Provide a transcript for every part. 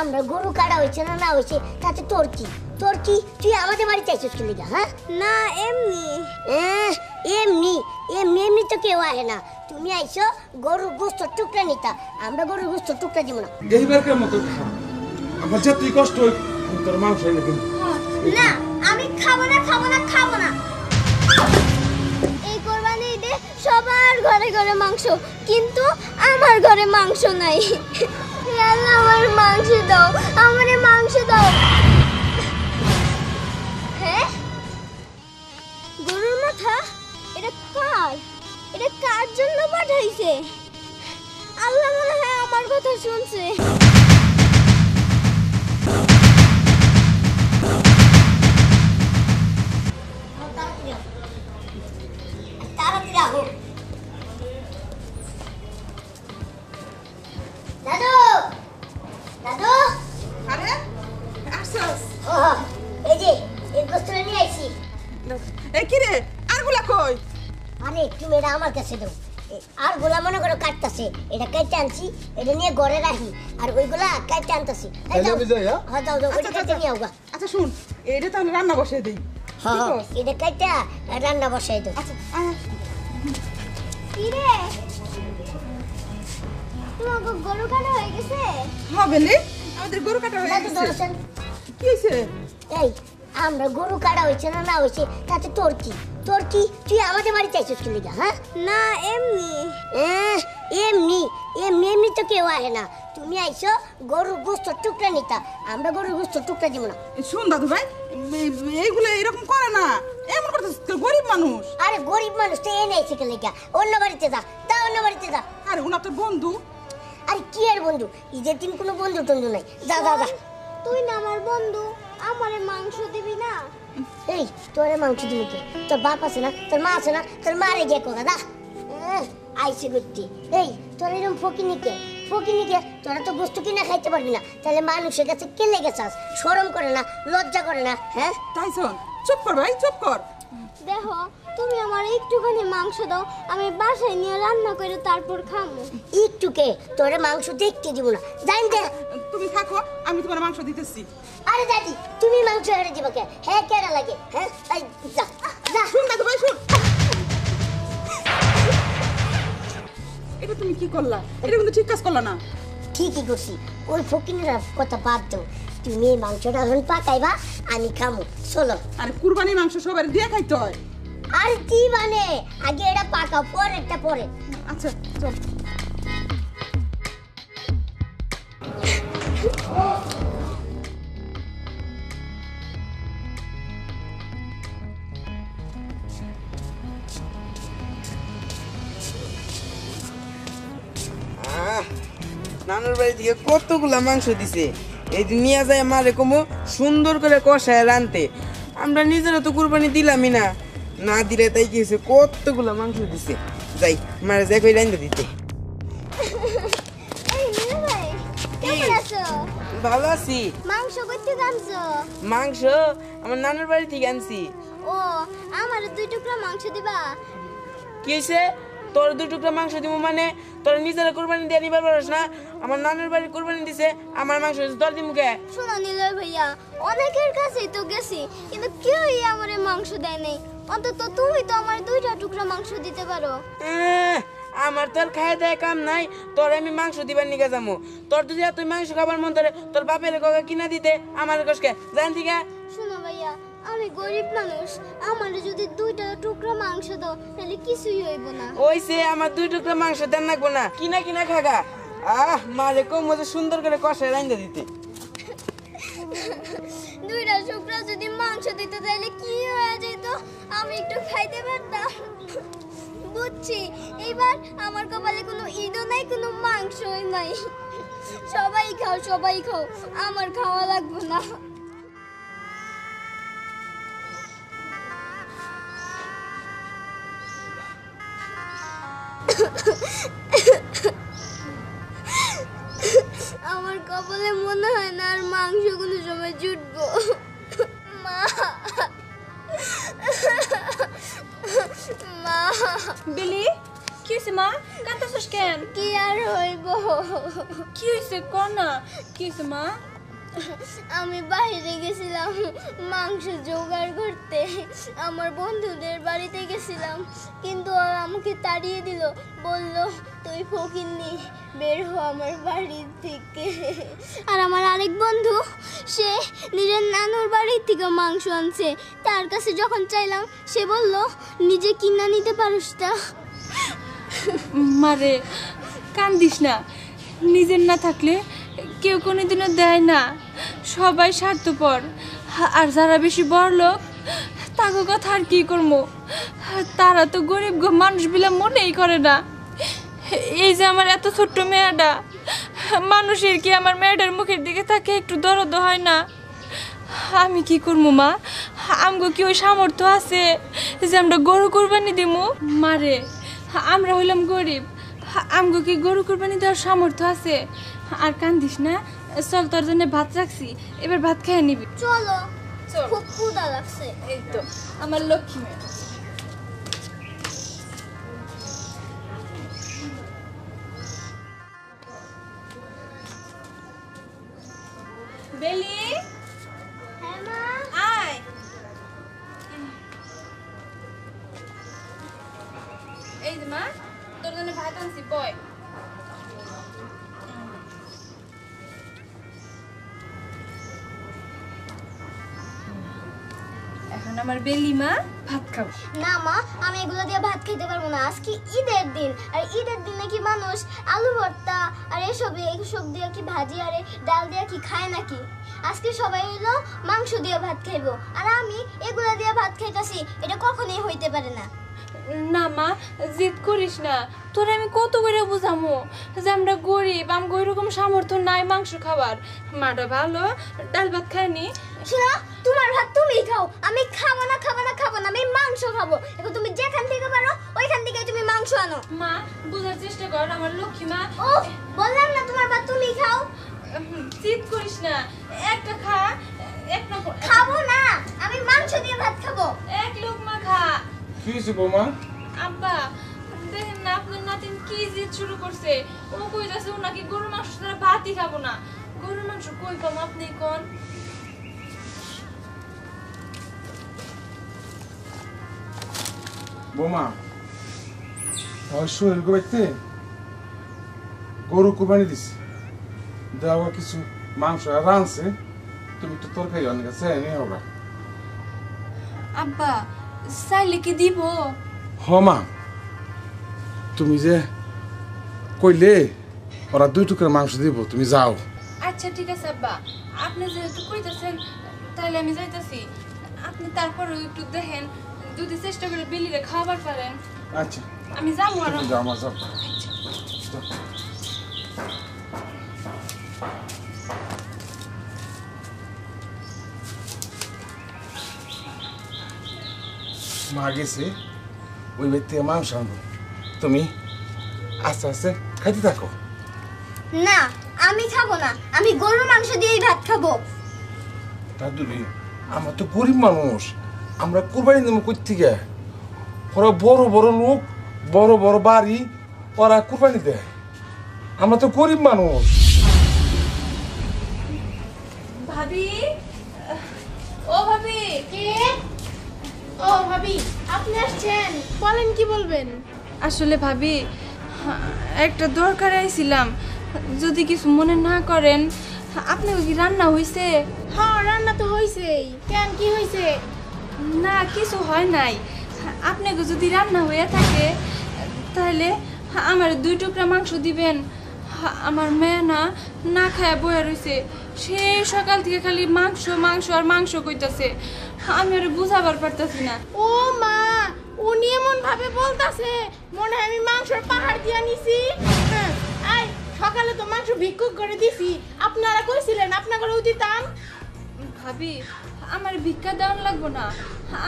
আমরা গরু কাটা হয়েছে না না হয়েছে তাতে তোর কি তুই আমাদের বাড়িতে আইছিস কি লিগা? হ্যাঁ না এমনি এমনি এমনি এমনি তো কেউ আসে না। তুমি আইছো গরুর গোস্ত টুকরা নিতা, আমরা গরুর গোস্ত টুকরা দিব না। এইবারকার মতো খা, আমার যা তুই কষ্ট হয় তোর মাংস এনে কিন্তু। না আমি খাবো না। এই কোরবানি ঈদে সবার ঘরে ঘরে মাংস, কিন্তু আমার ঘরে মাংস নাই। আল্লাহ আমার মাংস দাও, আমারে মাংস দাও। হ্যাঁ গরুর মাথা, এটা কার জন্য পাঠাইছে? আল্লাহ মনে হয় আমার কথা শুনছে। দাদু দাদু আরে আসছস? এই যে এই গোস্তটা নিয়ে আইছি। এ কি রে, আরগুলা কই? আরে তুমি এটা আমার কাছে দাও। আর গোলা মনে করো কাটতাছে, এটা কাটতে আনছি, এটা নিয়ে ঘরে রাখি, আর ওইগুলা কাটতে আনতাছি। আমি যাই। হ্যাঁ দাও ওইটা কাটতে নিয়ে আওগা। আচ্ছা শুন, এইটা তাহলে রান্না বসিয়ে দেই। হ্যাঁ এটা কাটতে রান্না বসাই দাও। আচ্ছা কি রে, তোমার গরু কাটা হয়ে গেছে? হ্যাঁ বেলি, আমাদের গরু কাটা হয়ে দাদু গেছে। ধরছেন কি হইছে? এই আমরা গরু কাটা হয়েছে না না হয়েছে তাতে তোর কি তুই আমাদের বাড়িতে আইছিস কি লিগা? হ্যাঁ না এমনি এমনি এমনি এমনি তো কেউ আসে না। তুমি আইছো গরুর গোস্ত টুকরা নিতা, আমরা গরুর গোস্ত টুকরা দিব না। শুন দাদু ভাই, এইগুলো এরকম করে না, এমন করতেছিস, গরিব মানুষ। আরে গরিব মানুষ তো এনে আইছে কি লিগা? অন্য বাড়িতে যা অন্য বাড়িতে যা। আরে উনা তোর বন্ধু। আরে কি আর বন্ধু, ঈদের দিন কোনো বন্ধু টন্ধু নাই। যা তুই না আমার বন্ধু, আমারে মাংস দিবি না? এই তোরে মাংস দিবি কে? তোর বাপ আছে না, তোর মা আছে না, তোর মারে গিয়ে কোকা দা আইসে করতে। এই তোর এরকম ফকিনিকে তোরা তো বস্তু কিনা খাইতে পারবি না, তাহলে মানুষের কাছে কে লেগে চাস? শরম করে না, লজ্জা করে না? হ্যাঁ তাই শোন, চুপ কর ভাই, চুপ কর। দেখো তুমি আমার একটুখানি মাংস দাও, আমি বাসায় নিয়ে রান্না করে তারপর খাবো। একটুকে তোরে মাংস দেখতে দিব না, জান দে। তুমি থাকো, আমি তোমার মাংস দিতেছি। আরে দাদি তুমি মাংস হেরে দিবা কে? হ্যাঁ কেডা লাগে? হ্যাঁ এই যা শুন দাদু ভাই শুন, এটা তুমি কি করলা? এটা কিন্তু ঠিক কাজ করলা না। ঠিকই করছি, ওই ফকিনের কথা বাদ দাও। তুমি এই মাংসটা এখন পাকাইবা, আমি খামু, চলো। আরে কুরবানি মাংস সবার দিয়ে খাইতে হয়। আর কি মানে, আগে এটা পাকাও, পরেরটা পরে। আচ্ছা চল। নানুর বাড়ি থেকে কতগুলা মাংস দিছে, এই নিয়ে যায় মারে কমো সুন্দর করে কষায় রানতে। আমরা নিজেরা তো কুরবানি দিলামই না দিলে তাই কি হয়েছে, কতগুলা মাংস দিছে। যাই মারে যাই কই রান্দা দিতে। এই নীল ভাই, কেমন আছো? ভালো আছি। মাংস কইতে আনছো? মাংস আমার নানুর বাড়ি থেকে আনছি। ও আমার 2 টুকরা মাংস দিবা? কি হয়েছে, তোর 2 টুকরা মাংস দিব মানে? তোর নিজেরা কুরবানি দিয়ে নিবার পারস না? আমার নানুর বাড়ি কুরবানি দিছে, আমার মাংস তোর দিমু কে? শোনো নীল ভাইয়া, অনেকের কাছেই তো গেছি, কিন্তু কেউই আমারে মাংস দেয় নাই। অন্তত তুমি তো আমার 2টা টুকরা মাংস দিতে পারো। আমার তোর খায় দেয় কাম নাই, তোর আমি মাংস দিবার নিকে যাবো। তোর যদি তুই মাংস খাবার মন ধরে, তোর বাপের কাকা কিনা দিতে আমার কষকে জান ঠিক আছে? শোনো ভাইয়া, আমি গরিব মানুষ, আমার যদি 2টা টুকরা মাংস দাও তাহলে কিছুই হইব না। ওইসে আমার 2 টুকরা মাংস দেন লাগবো না, কিনা খাগা। মারে কম মজা সুন্দর করে কষায় রান্দা দিতে। 2টা টুকরা যদি মাংস দিত তাহলে কি হয়ে যেত, আমি একটু খাইতে পারতাম। বুঝছি, এবার আমার কপালে কোনো ঈদও নাই, কোনো মাংসই নাই। সবাই খাও, আমার খাওয়া লাগবে না। আমার কপালে মনে হয় না আর মাংস কোনো সময় জুটবো। মা বিলি কি হইছে মা কাঁদতেছস কেন কি আর হইব কি হইছে কর না কি হইছে মা আমি বাইরে গেছিলাম মাংস জোগাড় করতে আমার বন্ধুদের বাড়িতে গেছিলাম কিন্তু ওরা আমাকে তাড়িয়ে দিল বলল তুই ফকিন্নি বের হ আমার বাড়ি থেকে আর আমার আরেক বন্ধু সে নিজের নানুর বাড়ি থেকে মাংস আনছে তার কাছে যখন চাইলাম সে বলল নিজে কিনা নিতে পারিস না মারে কান্দিস না নিজের না থাকলে কেউ কোনোদিনও দেয় না সবাই স্বার্থপর আর যারা বেশি বড়লোক তাকে কথা আর কি করবো তারা তো গরিব মানুষগুলা মনেই করে না এই যে আমার এত ছোট্ট মেয়েটা মানুষের কি আমার মেয়েটার মুখের দিকে তাকে একটু দরদ হয় না আমি কি করবো মা আমগো কি ওই সামর্থ্য আছে যে আমরা গরু কুরবানি দিমু মারে আমরা হইলাম গরিব আমগো কি গরু কুরবানি দেওয়ার সামর্থ্য আছে আর কান্দিস না চল তোর জন্য ভাত রাখছি এবার ভাত খেয়ে নিবি চলো চল। খুব ক্ষুধা লাগছে এই তো আমার লক্ষ্মী মেয়ে বেলি হ্যাঁ মা আয় এই যে মা তোর জন্য ভাত আনছি বয় এখন আমার বেলি মা ভাত খাও না মা আমি এগুলো দিয়ে ভাত খেতে পারবো না আজকে ঈদের দিন আর ঈদের দিনে কি মানুষ আলু ভর্তা আর এইসব দিয়ে কি ভাজি আর ডাল দিয়ে কি খায় নাকি আজকে সবাই হলো মাংস দিয়ে ভাত খাইবো আর আমি এগুলো দিয়ে ভাত খাইতাছি এটা কখনোই হইতে পারে না না মা জিদ করিস না তোরে আমি কত করে বুঝামো যে আমরা গরিব আমগো এরকম সামর্থ্য নাই মাংস খাবার মাটা ভালো ডাল ভাত খায়নি শোনো তোমার ভাত তুমিই খাও আমি খাবো না আমি মাংস খাবো এখন তুমি যেখান থেকে পারো ওইখান থেকে তুমি মাংস আনো মা বুঝার চেষ্টা কর আমার লক্ষ্মী মা ও বললাম না তোমার ভাত তুমি খাও জিদ করিস না একটা খা এক না খাবো না আমি মাংস দিয়ে ভাত খাবো এক লোক মা খা কি হয়েছে বৌমা? আব্বা দেখেন না আপনার নাতিন কি জিদ শুরু করছে ও কই যাচ্ছে ও নাকি গরুর মাংস ছাড়া ভাতই খাবো না গরুর মাংস কই পাবো আপনি কোন বৌমা আমার শরীর গোবাইতে গরু কোরবানি দিছি দেওয়া কিছু মাংস আর রানছে তুমি একটু তরকারি অনেক আছে নিয়ে হবে আব্বা চাইলে কি দিব মা তুমি যে কইলে ওরা 2 টুকরা মাংস দিব তুমি যাও আচ্ছা ঠিক আছে আব্বা আপনি যেহেতু কইতাছেন তাহলে আমি যাইতাছি আপনি তারপরে একটু দেখেন যদি চেষ্টা করে বেলিরে খাবার পারেন আচ্ছা আমি যাবো আর তুমি যাও মা যাও মা গেছে ওই ব্যক্তি মাংস আনবো তুমি আস্তে আস্তে খাইতে থাকো না আমি খাবো না আমি গরুর মাংস দিয়েই ভাত খাবো দাদুরি আমরা তো গরিব মানুষ আমরা কোরবানি দেবো কই থেকে ওরা বড় বড় লোক বড় বড় বাড়ি ওরা কোরবানি দেয় আমরা তো গরিব মানুষ ভাবি ও ভাবি কে? ও ভাবি আপনি আসছেন বলেন কি বলবেন? আসলে ভাবি একটা দরকারে আইছিলাম যদি কিছু মনে না করেন আপনি কি রান্না হইছে হ্যাঁ রান্না তো হইছেই কেন কি হইছে? না কিছু হয় নাই আপনাকে যদি রান্না হয়ে থাকে তাহলে আমার 2 টুকরা মাংস দিবেন আমার মেয়ে না না খায় বয়ে রয়েছে সেই সকাল থেকে খালি মাংস মাংস আর মাংস কইতাছে আমি আর বুঝাবার পারতাছি না ও মা উনি এমন ভাবে বলতাছে মনে হয় আমি মাংসের পাহাড় দিয়া নিছি। হ্যাঁ, আই সকালে তো মাংস ভিক্ষুক করে দিছি আপনারা কইছিলেন আপনাকেও দিতাম। ভাবি আমার ভিক্ষা দেওয়ান লাগবো না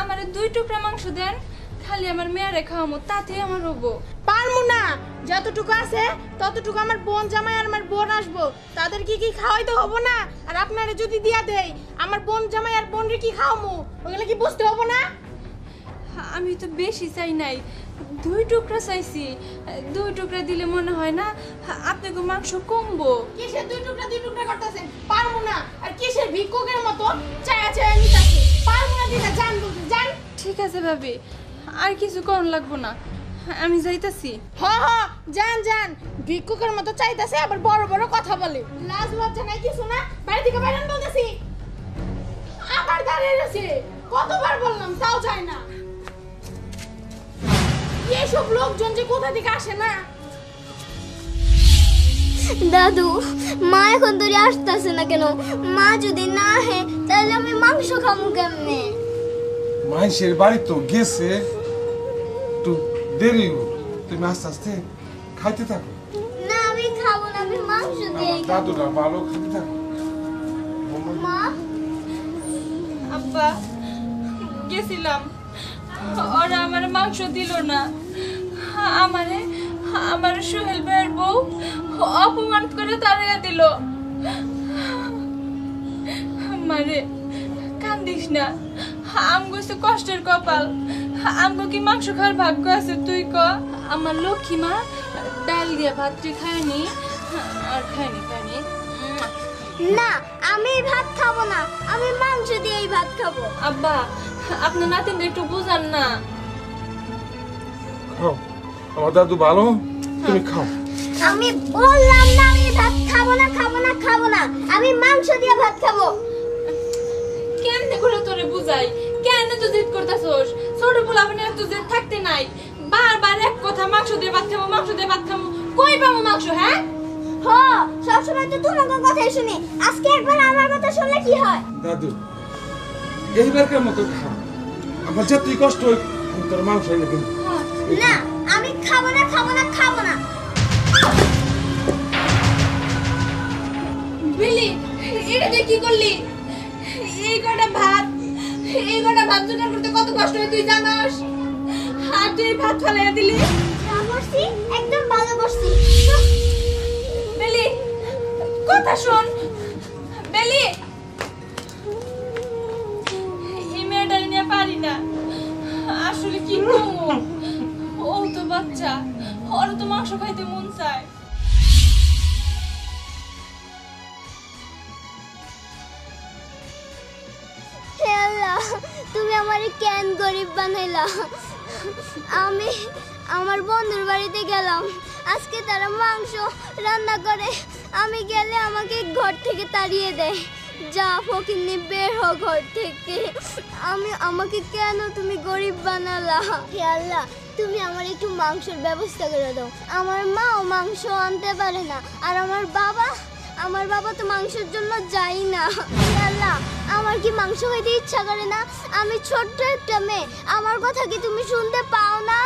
আমার 2 টুকরা মাংস দেন খালি আমার মেয়েরে খাওয়ামো তাতে আমার হবো পারমু না যতটুকু আছে ততটুকু আমার বোন জামাই আর আমার বোন আসবো তাদের কি কি খাওয়াইতে হবো না আর আপনারা যদি দিয়া দেই আমার বোন জামাই আর বোনরে কি খাওয়ামু ওগুলা কি বুঝতে হবো না? আমি তো বেশি চাই নাই দুই টুকরা চাইছি, দুই টুকরা দিলে মনে হয় না আপনাকে মাংস কমবো। কিসের দুই টুকরা করতেছেন? পারবো না। আর কিসের ভিক্ষুকের মতো চায়া চায়া নিতাছে? পারবো না দিতে, জান বলতে জান। ঠিক আছে ভাবি, আর কিছু করন লাগবো না, আমি যাইতাছি। হ হ, জান জান। ভিক্ষুকের মতো চাইতাছে, আবার বড় বড় কথা বলে। লাজ লজ্জা নাই কিছু না? বাড়ি থেকে বাইরে বলতেছি। আবার দাঁড়িয়ে রয়েছে। কতবার বললাম তাও যায় না। এসব লোকজন যে কোথা থেকে আসে না। দাদু, মা এখন ধরে আসতেছে না কেন? মা যদি না আসে তাহলে আমি মাংস খাবো কেমনে? মানুষের বাড়ি তো গেছে, তো দেরি হোক, তুমি আস্তে আস্তে খাইতে থাকো। না আমি খাবো না, আমি মাংস দিয়ে আমার দাদুরা ভালো খাইতে থাকো। মা। আব্বা, গেছিলাম, ওরা আমার মাংস দিল না। আমার সোহেল ভাইয়ের বউ অপমান করে তাড়িয়ে দিল। মারে, কান্দিস না, আমগো তো কষ্টের কপাল। আমগো কি মাংস খাওয়ার ভাগ্য আছে তুই ক? আমার লক্ষ্মী মা ডাল দিয়ে ভাতটি খায়নি, আর খায়নি। না, আমি ভাত খাবো না, আমি মাংস দিয়েই ভাত খাবো। আব্বা, আপনার নাতিনটা একটু বুঝান না। খাও, আমার দাদু ভালো, তুমি খাও। আমি বললাম না আমি ভাত খাবো না, আমি মাংস দিয়ে ভাত খাবো। কেমনে করে তোরে বুঝাই? কেন তো জিদ করতাছস? ছোট পোলা আপনি এত জিদ থাকতে নাই। বারবার এক কথা, মাংস দিয়ে ভাত খাবো। কই পাবো মাংস? হ্যাঁ হ, সবসময় তো তোমাকে কথাই শুনি, আজকে একবার আমার কথা শুনলে কি হয়? দাদু, এইবারকার মতো খাও, আমার যতই কষ্ট হোক আমি তোর মাংস এনে দিন। না, আমি খাবো না। বিলি, এটা তুই কি করলি? এই কটা ভাত জোগাড় করতে কত কষ্ট হয় তুই জানাস? আর তুই ভাত ফেলাইয়া দিলি। বসছি, একদম ভালো বসছি। বেলি, কথা শোন। বেলি, এই মেয়েটাই নিয়ে পারি না, আসলে কি করবো? ও তো বাচ্চা, ওর তো মাংস খাইতে মন চায়। হে আল্লাহ, তুমি আমারে কেন গরিব বানাইলা? আমি আমার বন্ধুর বাড়িতে গেলাম, আজকে তারা মাংস রান্না করে, আমি গেলে আমাকে ঘর থেকে তাড়িয়ে দেয়। যা ফকিন্নি, বের হ ঘর থেকে। আমাকে কেন তুমি গরিব বানালা? হে আল্লাহ, তুমি আমার একটু মাংসের ব্যবস্থা করে দাও। আমার মাও মাংস আনতে পারে না, আর আমার বাবা তো মাংসের জন্য যাই না। হে আল্লাহ, আমার কি মাংস খাইতে ইচ্ছা করে না? আমি ছোট্ট একটা মেয়ে, আমার কথা কি তুমি শুনতে পাও না?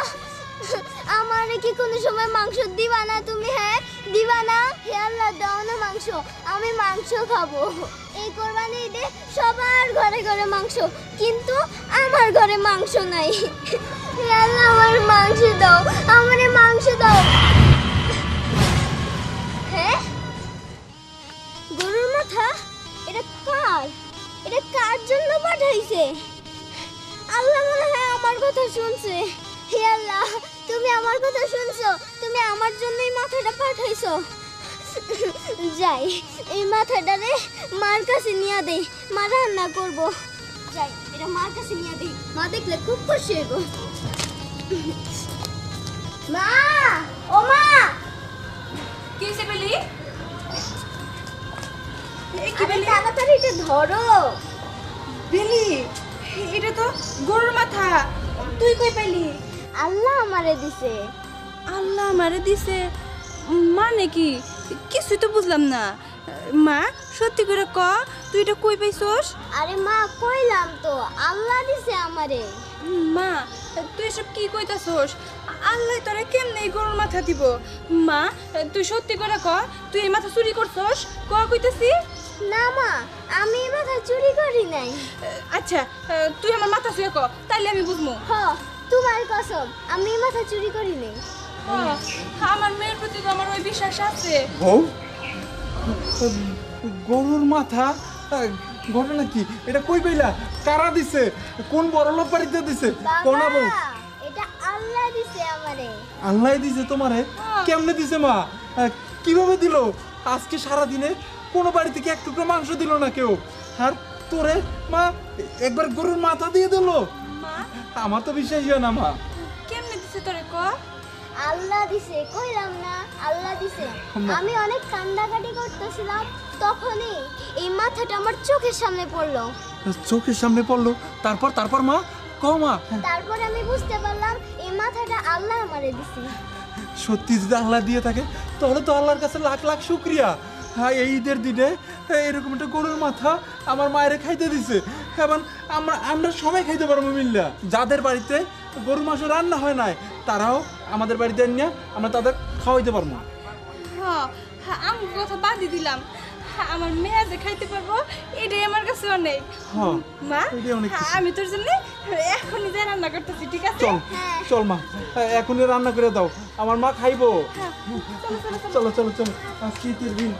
আমার কি কোনো সময় মাংস দিবা না তুমি? হ্যাঁ, দিবা না? হে আল্লাহ, দাও না মাংস, আমি মাংস খাবো। এই কোরবানি ঈদে সবার ঘরে ঘরে মাংস, কিন্তু আমার ঘরে মাংস নাই। হে আল্লাহ, আমার মাংস দাও, আমারে মাংস দাও। হ্যাঁ, গরুর মাথা? এটা কার জন্য পাঠাইছে? আল্লাহ মনে হয় আমার কথা শুনছে। হে আল্লাহ, তুমি আমার কথা শুনছো, তুমি আমার জন্যই মাথাটা পাঠাইছো। যাই, এই মাথাটারে মার কাছে নিয়ে দেই, মা রান্না করবো। যাই, এটা মার কাছে নিয়ে দেই, মা দেখলে খুব খুশি হইব। মা, ও মা। কি হইছে বেলি? তাড়াতাড়ি এটা ধরো। বেলি, এটা তো গরুর মাথা, তুই কই পাইলি? আল্লাহ আমারে দিছে। আল্লাহ আমারে দিছে মানে কি? কিছুই তো বুঝলাম না। মা, সত্যি করে ক, তুই এটা কই পাইছস? আরে মা, কইলাম তো, আল্লাহ দিছে আমারে। মা, তুই এসব কি কইতাছস? আল্লাহ তোরে কেমনে এই গরুর মাথা দিব? মা, তুই সত্যি করে ক, তুই এই মাথা চুরি করছস? ক কইতাছি। না মা, আমি এই মাথা চুরি করি নাই। আচ্ছা, তুই আমার মাথা ছুঁয়ে ক, তাইলে আমি বুঝবো। হ, তোমার কসম, আমি এই মাথা চুরি করি নাই। আমার মেয়ের প্রতি তো আমার ওই বিশ্বাস আছে। বউ, গরুর মাথা? ঘটনা কি? এটা কই পাইলা? কারা দিছে? কোন বড় লোক বাড়িতে দিছে? কোনা বউ? এটা আল্লাহ দিছে আমারে। আল্লাহ দিছে তোমারে? কেমনে দিছে মা? কিভাবে দিল? আজকে সারা দিনে কোনো বাড়ি থেকে এক টুকরো মাংস দিল না কেউ, আর তোরে মা একবার গরুর মাথা দিয়ে দিল। মা আমার তো বিশ্বাসই হয় না মা। কেমনে দিছে তোরে ক? আল্লাহ দিছে, কইলাম না আল্লাহ দিছে। আমি অনেক কান্দাকাটি করতেছিলাম, তখনই এই মাথাটা আমার চোখের সামনে পড়লো। চোখের সামনে পড়লো? তারপর তারপর মা ক মা। তারপর আমি বুঝতে পারলাম এই মাথাটা আল্লাহ আমারে দিছে। সত্যি যদি আল্লাহ দিয়ে থাকে তাহলে তো আল্লাহর কাছে লাখ লাখ শুক্রিয়া। হ্যাঁ, এই ঈদের দিনে এরকম একটা গরুর মাথা আমার মায়ের খাইতে দিছে, এবং আমরা সবাই খাইতে পারবো মিল্লা। যাদের বাড়িতে গরুর মাংস রান্না হয় নাই তারাও আমাদের বাড়িতে নিয়ে আমরা তাদের খাওয়াইতে পারবো। হ্যাঁ, আমি কথা বাদই দিলাম, আমার মেয়ে যে খাইতে পারবো এটাই আমার কাছে অনেক। হ্যাঁ মা, এটাই অনেক কিছু। আমি তোর জন্য এখনই যে রান্না করতেছি, ঠিক আছে? চল চল মা, এখনই রান্না করে দাও, আমার মা খাইবো। চলো চলো চলো। চলো চলো চলো, আজকে ঈদের দিন।